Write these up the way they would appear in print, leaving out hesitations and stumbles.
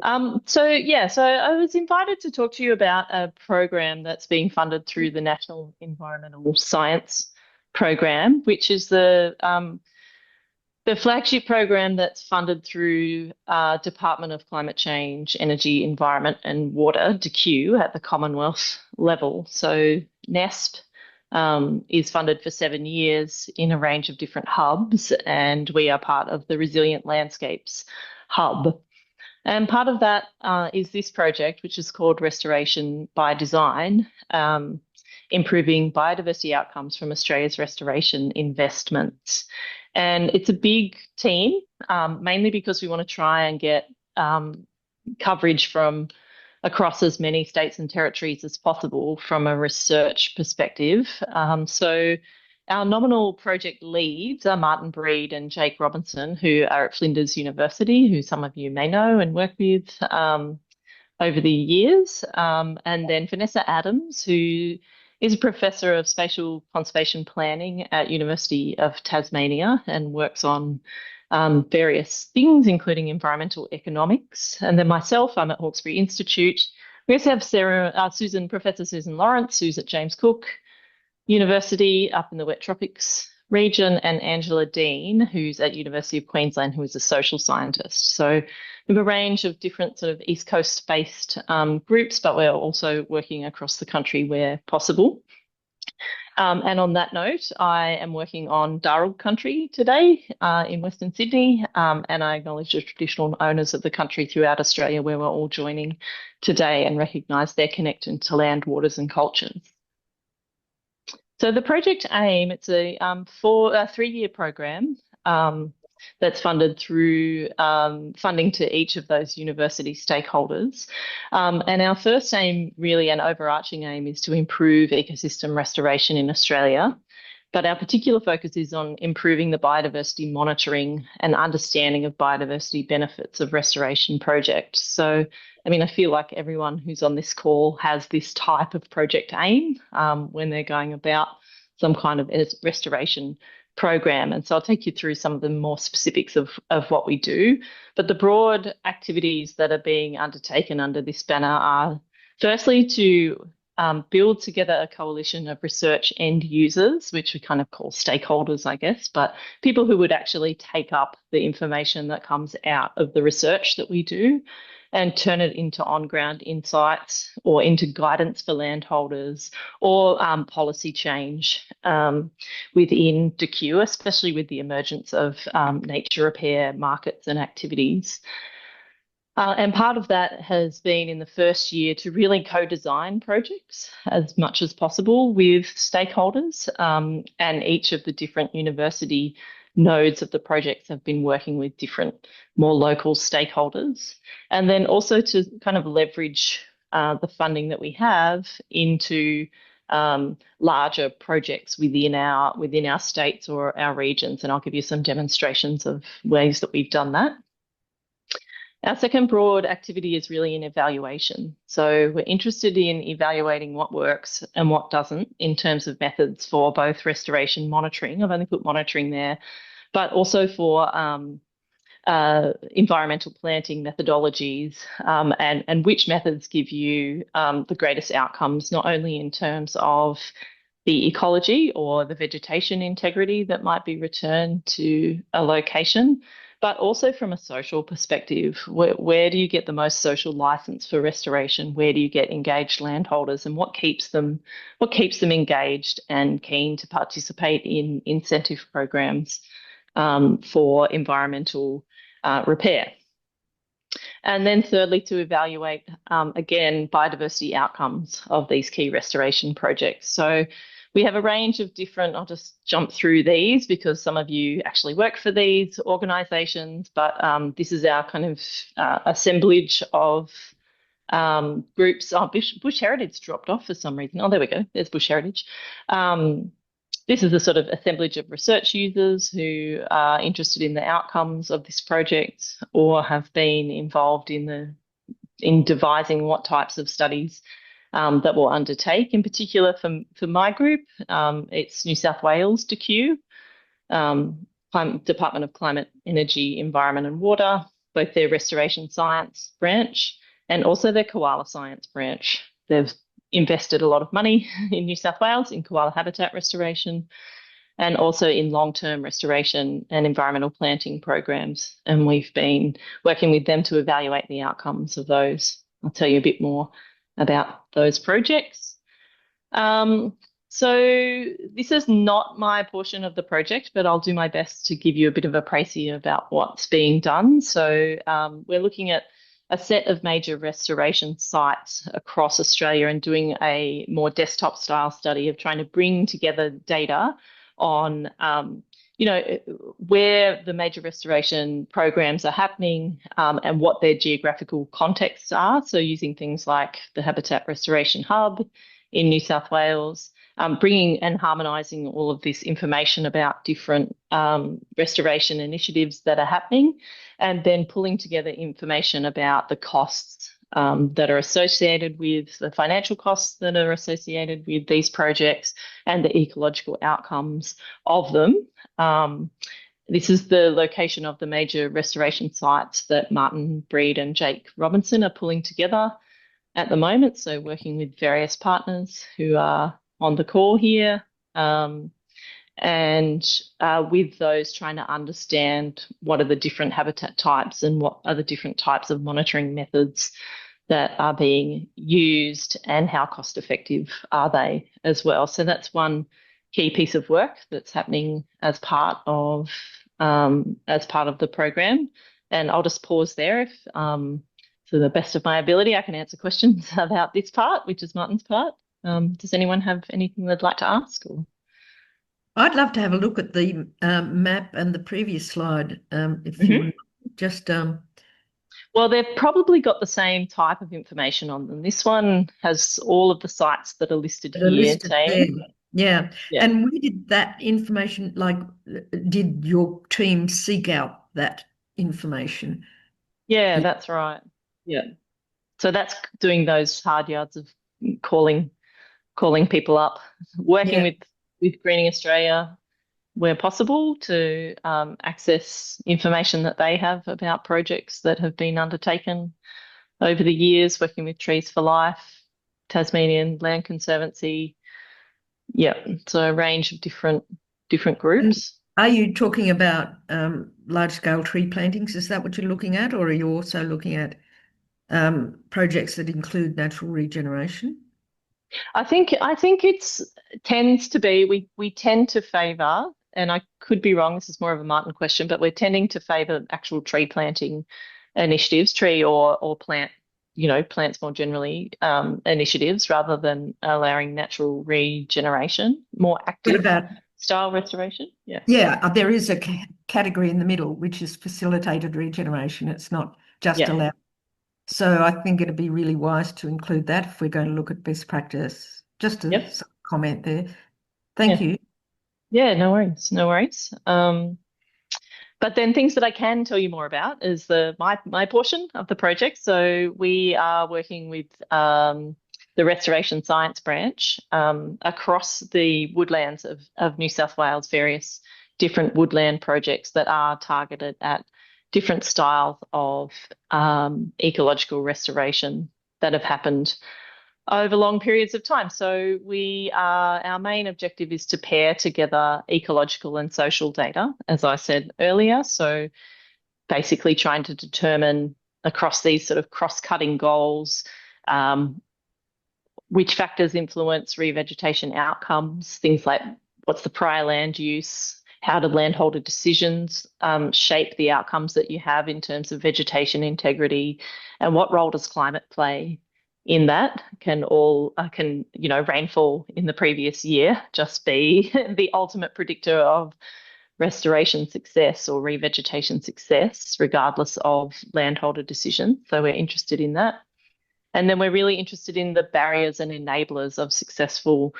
So I was invited to talk to you about a program that's being funded through the National Environmental Science Program, which is the flagship program that's funded through Department of Climate Change, Energy, Environment and Water, DECU, at the Commonwealth level. So NESP is funded for 7 years in a range of different hubs, and we are part of the Resilient Landscapes Hub. And part of that is this project, which is called Restoration by Design, improving biodiversity outcomes from Australia's restoration investments. And it's a big team, mainly because we want to try and get coverage from across as many states and territories as possible from a research perspective. So our nominal project leads are Martin Breed and Jake Robinson, who are at Flinders University, who some of you may know and work with over the years. And then Vanessa Adams, who is a professor of spatial conservation planning at University of Tasmania and works on various things, including environmental economics. And then myself, I'm at Hawkesbury Institute. We also have Professor Susan Lawrence, who's at James Cook University up in the wet tropics region, and Angela Dean, who's at University of Queensland, who is a social scientist. So we have a range of different sort of East Coast based groups, but we're also working across the country where possible. And on that note, I am working on Darug country today in Western Sydney, and I acknowledge the traditional owners of the country throughout Australia where we're all joining today and recognise their connection to land, waters and cultures. So the project AIM, it's a 3-year program that's funded through funding to each of those university stakeholders. And our first aim, really an overarching aim, is to improve ecosystem restoration in Australia. But our particular focus is on improving the biodiversity monitoring and understanding of biodiversity benefits of restoration projects. So, I mean, I feel like everyone who's on this call has this type of project aim when they're going about some kind of restoration program. And so I'll take you through some of the more specifics of what we do. But the broad activities that are being undertaken under this banner are firstly to build together a coalition of research end users, which we kind of call stakeholders, I guess, but people who would actually take up the information that comes out of the research that we do and turn it into on-ground insights or into guidance for landholders or policy change within DECU, especially with the emergence of nature repair markets and activities. And part of that has been in the first year to really co-design projects as much as possible with stakeholders, and each of the different university nodes of the projects have been working with different, more local stakeholders. And then also to kind of leverage the funding that we have into larger projects within our states or our regions. And I'll give you some demonstrations of ways that we've done that. Our second broad activity is really in evaluation. So we're interested in evaluating what works and what doesn't in terms of methods for both restoration monitoring. I've only put monitoring there, but also for environmental planting methodologies, and which methods give you the greatest outcomes, not only in terms of the ecology or the vegetation integrity that might be returned to a location, but also from a social perspective. Where do you get the most social license for restoration? Where do you get engaged landholders, and what keeps them engaged and keen to participate in incentive programs for environmental repair? And then thirdly, to evaluate, again, biodiversity outcomes of these key restoration projects. So we have a range of different, I'll just jump through these because some of you actually work for these organisations, but this is our kind of assemblage of groups. Oh, Bush Heritage dropped off for some reason. Oh, there we go. There's Bush Heritage. This is a sort of assemblage of research users who are interested in the outcomes of this project or have been involved in devising what types of studies that we'll undertake. In particular, for my group, it's New South Wales DECU, Department of Climate, Energy, Environment and Water, both their restoration science branch and also their koala science branch. They've invested a lot of money in New South Wales in koala habitat restoration and also in long-term restoration and environmental planting programs. And we've been working with them to evaluate the outcomes of those. I'll tell you a bit more about those projects. So this is not my portion of the project, but I'll do my best to give you a bit of a précis about what's being done. So we're looking at a set of major restoration sites across Australia and doing a more desktop style study of trying to bring together data on where the major restoration programs are happening and what their geographical contexts are. So using things like the Habitat Restoration Hub in New South Wales, bringing and harmonising all of this information about different restoration initiatives that are happening, and then pulling together information about the costs that are associated with the financial costs that are associated with these projects and the ecological outcomes of them. This is the location of the major restoration sites that Martin Breed and Jake Robinson are pulling together at the moment. So working with various partners who are on the call here, and with those trying to understand what are the different habitat types and what are the different types of monitoring methods that are being used and how cost effective are they as well. So that's one key piece of work that's happening as part of the program. And I'll just pause there. If to the best of my ability, I can answer questions about this part, which is Martin's part. Does anyone have anything they'd like to ask? Or? I'd love to have a look at the map and the previous slide, if you would just. Well, they've probably got the same type of information on them. This one has all of the sites that are listed here, team. Yeah. And where did that information, did your team seek out that information? Yeah, that's right. Yeah. So that's doing those hard yards of calling people up, working with Greening Australia where possible to access information that they have about projects that have been undertaken over the years, working with Trees for Life, Tasmanian Land Conservancy. Yeah, so a range of different groups. And are you talking about large-scale tree plantings? Is that what you're looking at, or are you also looking at projects that include natural regeneration? I think it's tends to be we tend to favour, and I could be wrong, this is more of a Martin question, but we're tending to favour actual tree planting initiatives, tree or plant, plants more generally, initiatives rather than allowing natural regeneration, more active style restoration. Yeah. Yeah, there is a category in the middle, which is facilitated regeneration. It's not just allowed. So I think it'd be really wise to include that if we're going to look at best practice. Just a comment there. Thank you. Yeah, no worries, no worries. But then things that I can tell you more about is my portion of the project. So we are working with the Restoration Science branch across the woodlands of New South Wales, various different woodland projects that are targeted at different styles of ecological restoration that have happened over long periods of time. So our main objective is to pair together ecological and social data, as I said earlier. So basically trying to determine across these sort of cross-cutting goals, which factors influence revegetation outcomes, things like what's the prior land use, how do landholder decisions shape the outcomes that you have in terms of vegetation integrity, and what role does climate play in that? Can rainfall in the previous year just be the ultimate predictor of restoration success or revegetation success, regardless of landholder decision? So we're interested in that. And then we're really interested in the barriers and enablers of successful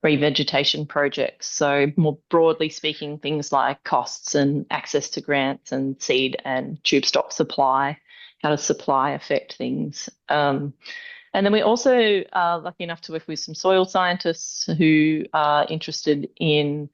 revegetation projects. So more broadly speaking, things like costs and access to grants and seed and tube stock supply, how does supply affect things? And then we also are lucky enough to work with some soil scientists who are interested in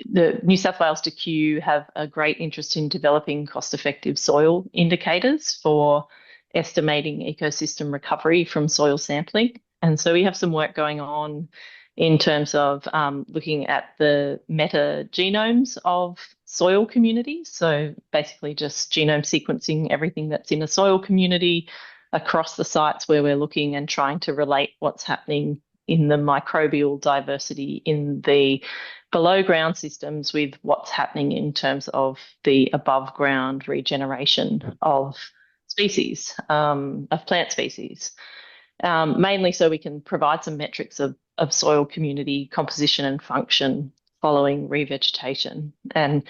the New South Wales DQ have a great interest in developing cost-effective soil indicators for estimating ecosystem recovery from soil sampling. And so we have some work going on in terms of looking at the metagenomes of soil communities. So basically just genome sequencing everything that's in a soil community across the sites where we're looking and trying to relate what's happening in the microbial diversity in the below ground systems with what's happening in terms of the above ground regeneration of species, of plant species. Mainly so we can provide some metrics of soil community composition and function following revegetation, and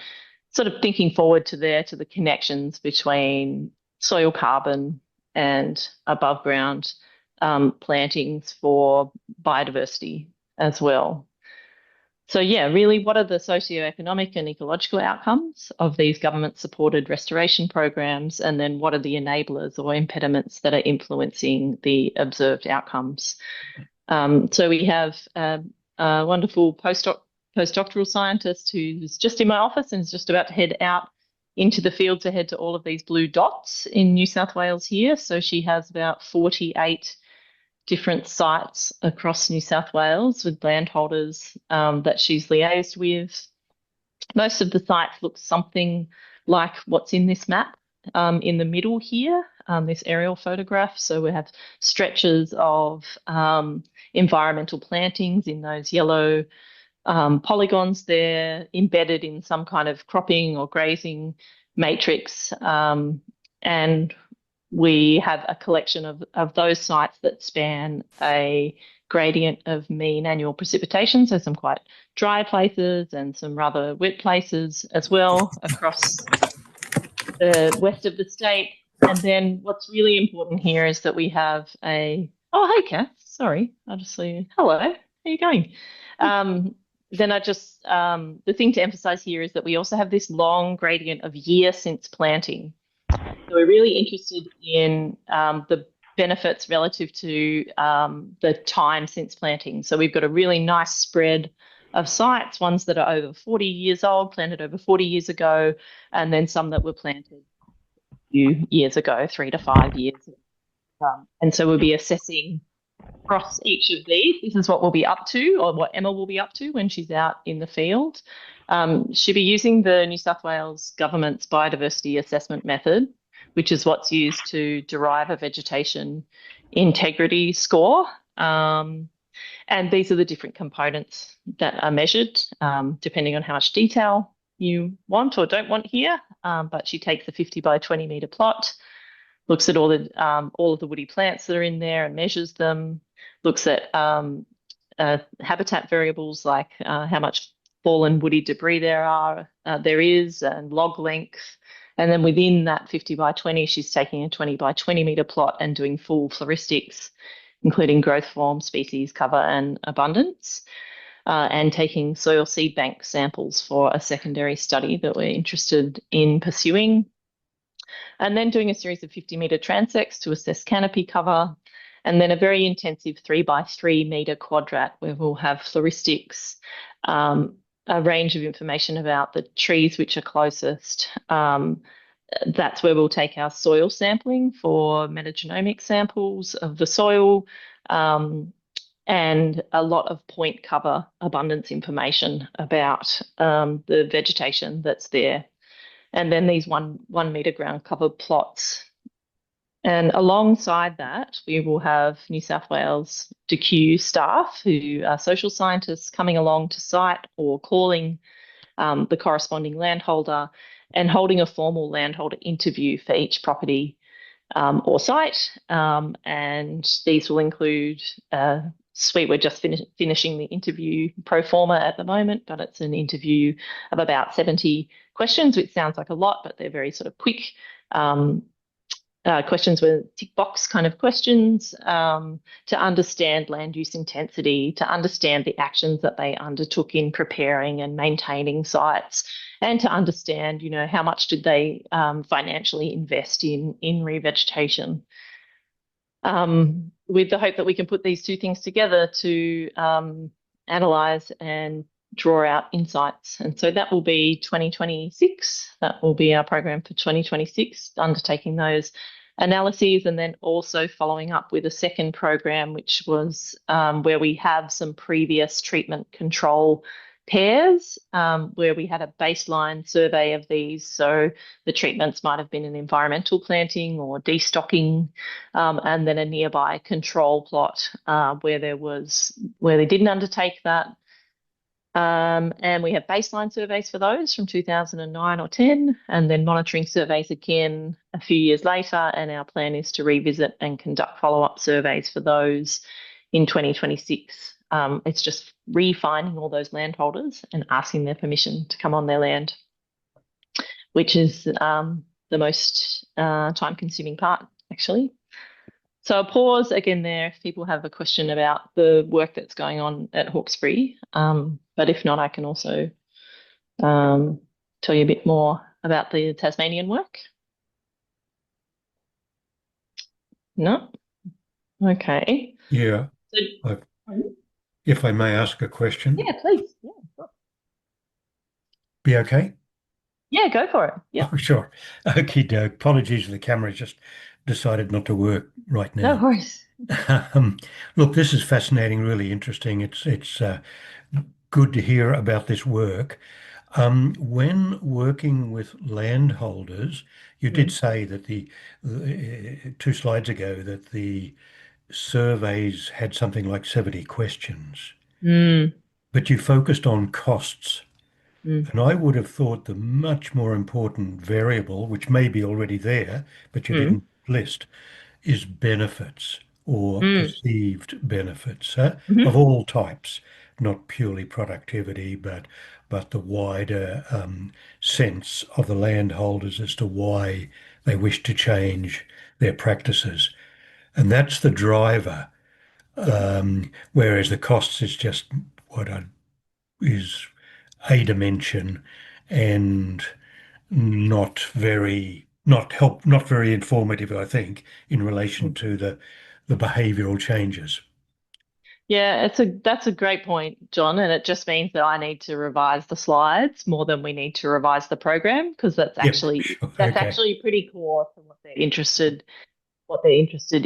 sort of thinking forward to the connections between soil carbon and above ground plantings for biodiversity as well. So yeah, really, what are the socioeconomic and ecological outcomes of these government-supported restoration programs, and then what are the enablers or impediments that are influencing the observed outcomes? So we have a wonderful postdoctoral scientist who's just in my office and is just about to head out into the field to head to all of these blue dots in New South Wales here. So she has about 48 different sites across New South Wales with landholders that she's liaised with. Most of the sites look something like what's in this map in the middle here, this aerial photograph. So we have stretches of environmental plantings in those yellow polygons there, embedded in some kind of cropping or grazing matrix. And we have a collection of those sites that span a gradient of mean annual precipitation, so some quite dry places and some rather wet places as well across the west of the state. And then what's really important here is that we have oh, hey, Kath, sorry, I just saw you. Hello, how are you going? Then the thing to emphasize here is that we also have this long gradient of year since planting. So we're really interested in the benefits relative to the time since planting. So we've got a really nice spread of sites, ones that are over 40 years old, planted over 40 years ago, and then some that were planted a few years ago, 3 to 5 years. And so we'll be assessing across each of these. This is what we'll be up to, or what Emma will be up to when she's out in the field. She'll be using the New South Wales government's biodiversity assessment method, which is what's used to derive a vegetation integrity score. And these are the different components that are measured, depending on how much detail you want or don't want here. But she takes a 50 by 20 metre plot, looks at all of the woody plants that are in there and measures them, looks at habitat variables like how much fallen woody debris there is, and log length. And then within that 50 by 20, she's taking a 20 by 20 metre plot and doing full floristics, including growth form, species cover, and abundance, and taking soil seed bank samples for a secondary study that we're interested in pursuing. And then doing a series of 50 metre transects to assess canopy cover, and then a very intensive 3 by 3 metre quadrat where we'll have floristics, a range of information about the trees which are closest. That's where we'll take our soil sampling for metagenomic samples of the soil, and a lot of point cover abundance information about the vegetation that's there. And then these 1 metre ground cover plots. And alongside that, we will have New South Wales DQ staff who are social scientists coming along to site or calling the corresponding landholder and holding a formal landholder interview for each property or site. And these will include we're just finishing the interview pro forma at the moment, but it's an interview of about 70 questions, which sounds like a lot, but they're very sort of quick questions with tick box kind of questions to understand land use intensity, to understand the actions that they undertook in preparing and maintaining sites, and to understand, how much did they financially invest in revegetation. With the hope that we can put these two things together to analyse and draw out insights. And so that will be 2026. That will be our program for 2026, undertaking those analyses, and then also following up with a second program, which was where we have some previous treatment control pairs, where we had a baseline survey of these. So the treatments might have been an environmental planting or destocking, and then a nearby control plot where they didn't undertake that. And we have baseline surveys for those from 2009 or 10, and then monitoring surveys again a few years later. And our plan is to revisit and conduct follow-up surveys for those in 2026. It's just re-finding all those landholders and asking their permission to come on their land, which is the most time-consuming part, actually. So I'll pause again there if people have a question about the work that's going on at Hawkesbury. But if not, I can also tell you a bit more about the Tasmanian work. No? Okay. Yeah. If I may ask a question. Yeah, please. Yeah, sure. Be okay? Yeah, go for it. Yeah. Oh, sure. Okay, Doug. Apologies, the camera just decided not to work right No now. worries. Look, this is fascinating, really interesting. It's good to hear about this work. When working with landholders, you did say that the 2 slides ago that the surveys had something like 70 questions, but you focused on costs. And I would have thought the much more important variable, which may be already there, but you didn't list, is benefits or perceived benefits of all types, not purely productivity, but the wider sense of the landholders as to why they wish to change their practices. And that's the driver, whereas the costs is just is a dimension and not very informative, I think, in relation to the behavioural changes. Yeah, that's a great point, John, and it just means that I need to revise the slides more than we need to revise the program, because that's Yep, actually sure. that's Okay. actually pretty core to what they're interested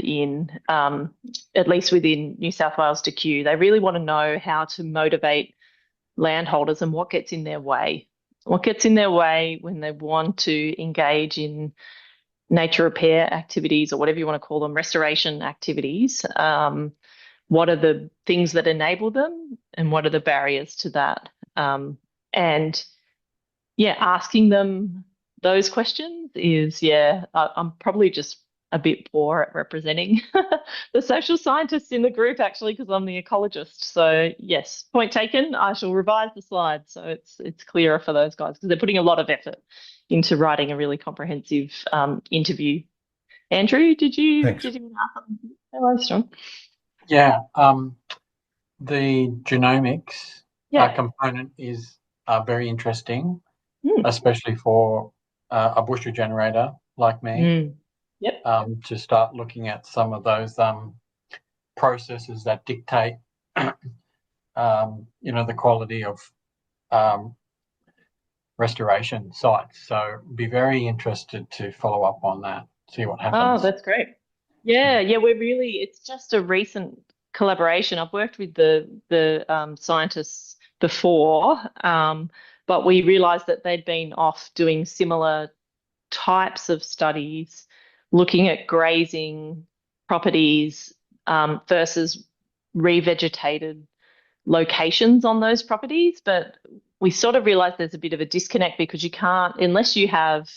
in, at least within New South Wales DQ. They really want to know how to motivate landholders and what gets in their way. What gets in their way when they want to engage in nature repair activities, or whatever you want to call them, restoration activities. What are the things that enable them, and what are the barriers to that? And yeah, asking them those questions is, I'm probably just a bit poor at representing the social scientists in the group, actually, because I'm the ecologist. So yes, point taken. I shall revise the slides so it's clearer for those guys, because they're putting a lot of effort into writing a really comprehensive interview. Andrew, Thanks. did you ask something? Hello, Strong. Yeah, the genomics component is very interesting, especially for a bush regenerator like me. Yep. To start looking at some of those processes that dictate, the quality of restoration sites. So be very interested to follow up on that, see what happens. Oh, that's great. Yeah, it's just a recent collaboration. I've worked with the scientists before, but we realized that they'd been off doing similar types of studies, looking at grazing properties versus revegetated locations on those properties. But we sort of realized there's a bit of a disconnect, because you can't, unless you have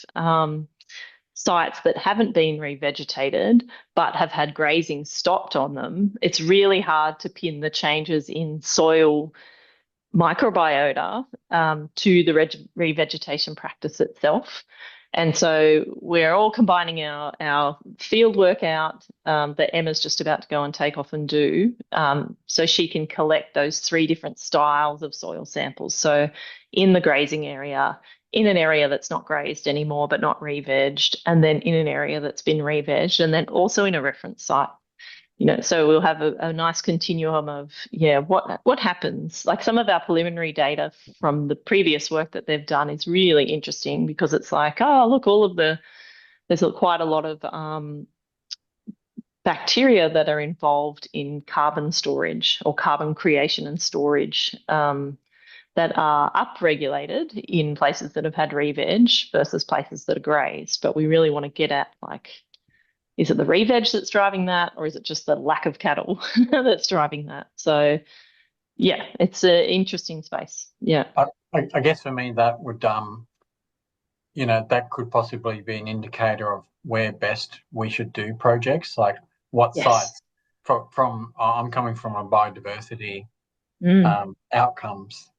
sites that haven't been revegetated but have had grazing stopped on them, it's really hard to pin the changes in soil microbiota to the revegetation practice itself. And so we're all combining our field work out that Emma's just about to go and take off and do, so she can collect those 3 different styles of soil samples. So in the grazing area, in an area that's not grazed anymore but not re-vegged, and then in an area that's been re-vegged, and then also in a reference site. so we'll have a nice continuum of, what happens. Like some of our preliminary data from the previous work that they've done is really interesting because it's like, oh, look, there's quite a lot of bacteria that are involved in carbon storage or carbon creation and storage that are upregulated in places that have had re-veg versus places that are grazed. But we really want to get at, like, is it the re-veg that's driving that, or is it just the lack of cattle that's driving that? So, yeah, it's an interesting space. Yeah. I guess for me that would that could possibly be an indicator of where best we should do projects, like what Yes. sites from I'm coming from a biodiversity outcomes.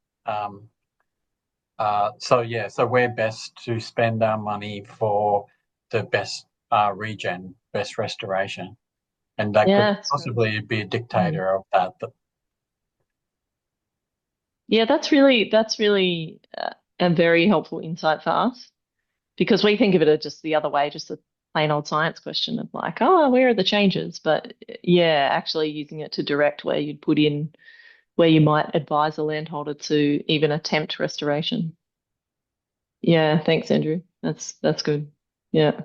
So where best to spend our money for the best regen, best restoration, and that could possibly be a dictator of that. Yeah, that's really a very helpful insight for us, because we think of it as just the other way, just a plain old science question of like, oh, where are the changes? But yeah, actually using it to direct where you'd put in, where you might advise a landholder to even attempt restoration. Yeah, thanks, Andrew. That's good. Yeah.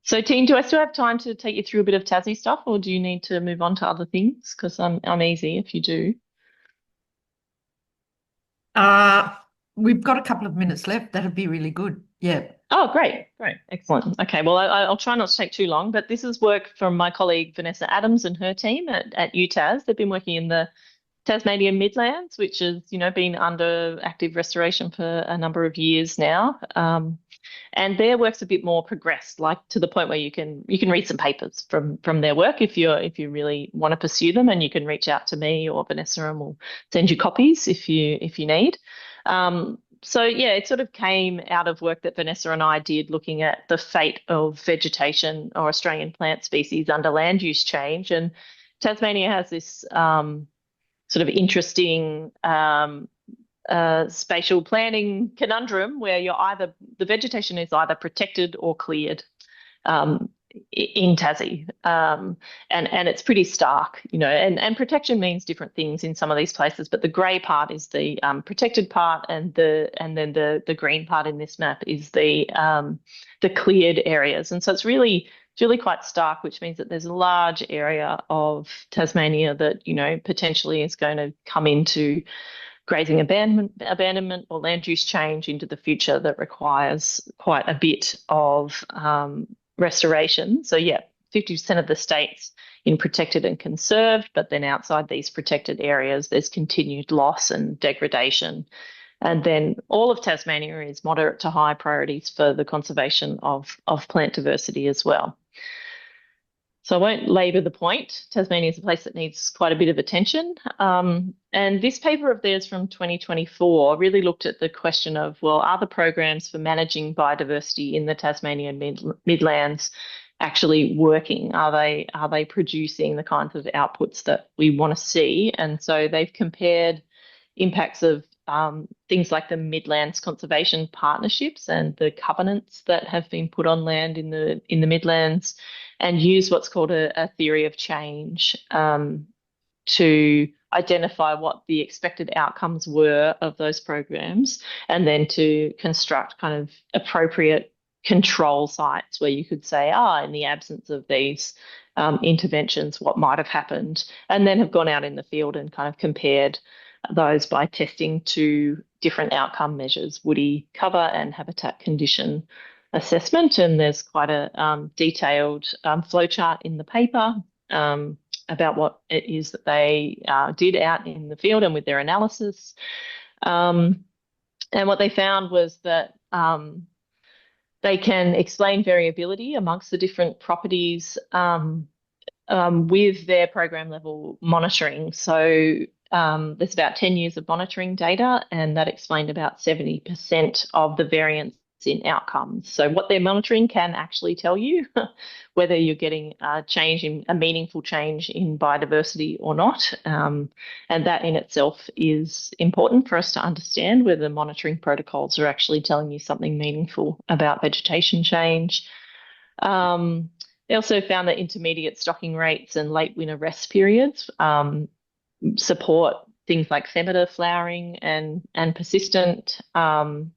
So, team, do I still have time to take you through a bit of Tassie stuff, or do you need to move on to other things? Because I'm easy if you do. We've got a couple of minutes left. That'd be really good. Yeah. Oh, great. Excellent. Okay, well, I'll try not to take too long, but this is work from my colleague Vanessa Adams and her team at UTAS. They've been working in the Tasmanian Midlands, which has, been under active restoration for a number of years now. And their work's a bit more progressed, like to the point where you can read some papers from their work if you really want to pursue them, and you can reach out to me or Vanessa and we'll send you copies if you need. So yeah, it sort of came out of work that Vanessa and I did looking at the fate of vegetation or Australian plant species under land use change. And Tasmania has this sort of interesting spatial planning conundrum where the vegetation is either protected or cleared in Tassie, and it's pretty stark, and protection means different things in some of these places, but the grey part is the protected part, and then the green part in this map is the cleared areas, and so it's really quite stark, which means that there's a large area of Tasmania that potentially is going to come into grazing abandonment or land use change into the future that requires quite a bit of restoration. So yeah, 50% of the state's in protected and conserved, but then outside these protected areas, there's continued loss and degradation. And then all of Tasmania is moderate to high priorities for the conservation of plant diversity as well. So I won't labour the point. Tasmania is a place that needs quite a bit of attention. And this paper of theirs from 2024 really looked at the question of, well, are the programs for managing biodiversity in the Tasmanian Midlands actually working? Are they producing the kinds of outputs that we want to see? And so they've compared impacts of things like the Midlands Conservation Partnerships and the covenants that have been put on land in the Midlands, and use what's called a theory of change to identify what the expected outcomes were of those programs, and then to construct kind of appropriate control sites where you could say, in the absence of these interventions, what might have happened, and then have gone out in the field and kind of compared those by testing two different outcome measures, woody cover and habitat condition assessment. And there's quite a detailed flowchart in the paper about what it is that they did out in the field and with their analysis. And what they found was that they can explain variability amongst the different properties with their program level monitoring. So there's about 10 years of monitoring data, and that explained about 70% of the variance in outcomes. So what they're monitoring can actually tell you whether you're getting a meaningful change in biodiversity or not. And that in itself is important for us to understand whether monitoring protocols are actually telling you something meaningful about vegetation change. They also found that intermediate stocking rates and late winter rest periods support things like femeter flowering and persistence, and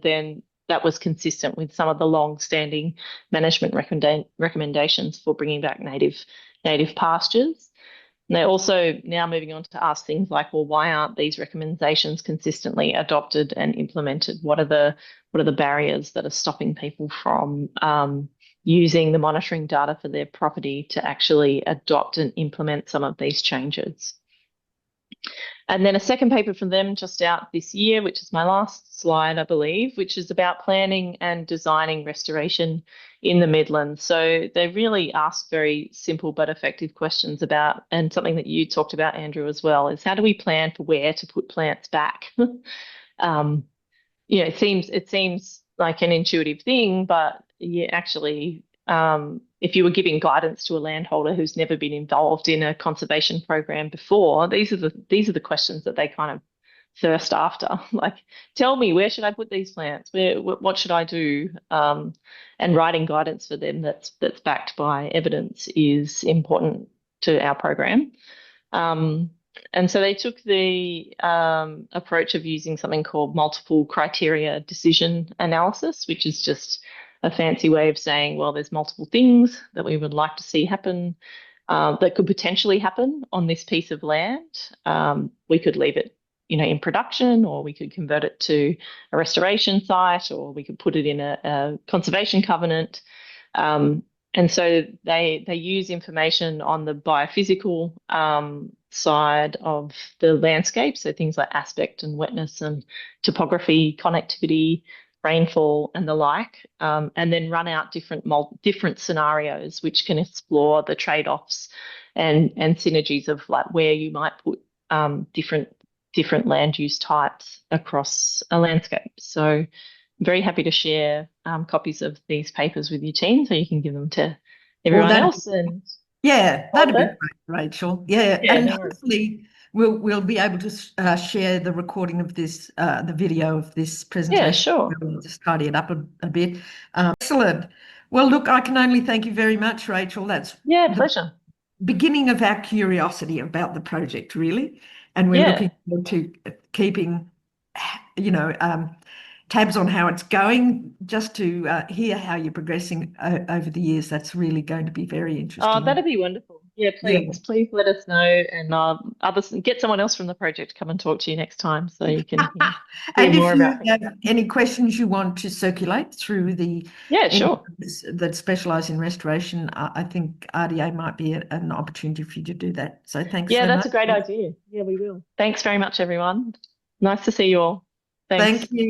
then that was consistent with some of the long-standing management recommendations for bringing back native pastures. And they're also now moving on to ask things like, well, why aren't these recommendations consistently adopted and implemented? What are the barriers that are stopping people from using the monitoring data for their property to actually adopt and implement some of these changes? And then a second paper from them just out this year, which is my last slide, I believe, which is about planning and designing restoration in the Midlands. So they really ask very simple but effective questions about, and something that you talked about, Andrew, as well, is how do we plan for where to put plants back? It seems like an intuitive thing, but actually, if you were giving guidance to a landholder who's never been involved in a conservation program before, these are the questions that they kind of thirst after. Like, tell me, where should I put these plants? What should I do? And writing guidance for them that's backed by evidence is important to our program. And so they took the approach of using something called multiple criteria decision analysis, which is just a fancy way of saying, well, there's multiple things that we would like to see happen that could potentially happen on this piece of land. We could leave it, in production, or we could convert it to a restoration site, or we could put it in a conservation covenant. And so they use information on the biophysical side of the landscape, so things like aspect and wetness and topography, connectivity, rainfall, and the like, and then run out different scenarios which can explore the trade-offs and synergies of like where you might put different land use types across a landscape. So I'm very happy to share copies of these papers with your team so you can give them to everyone else. And yeah, that'd be great, Rachel. Yeah, and no hopefully we'll be able to share the recording of this, the video of this presentation. Yeah, sure. We'll just tidy it up a bit. Excellent. Well, look, I can only thank you very much, Rachel. That's pleasure. Beginning of our curiosity about the project, really, and we're looking forward to keeping, tabs on how it's going, just to hear how you're progressing over the years. That's really going to be very interesting. Oh, that'd be wonderful. Yeah, please let us know, and others, get someone else from the project to come and talk to you next time so you can hear and more if you about have any questions you want to circulate through the that specialise in restoration, I think RDA might be an opportunity for you to do that. So thanks so much. Yeah, that's a great idea. Yeah, we will. Thanks very much, everyone. Nice to see you all. Thanks. Thank you.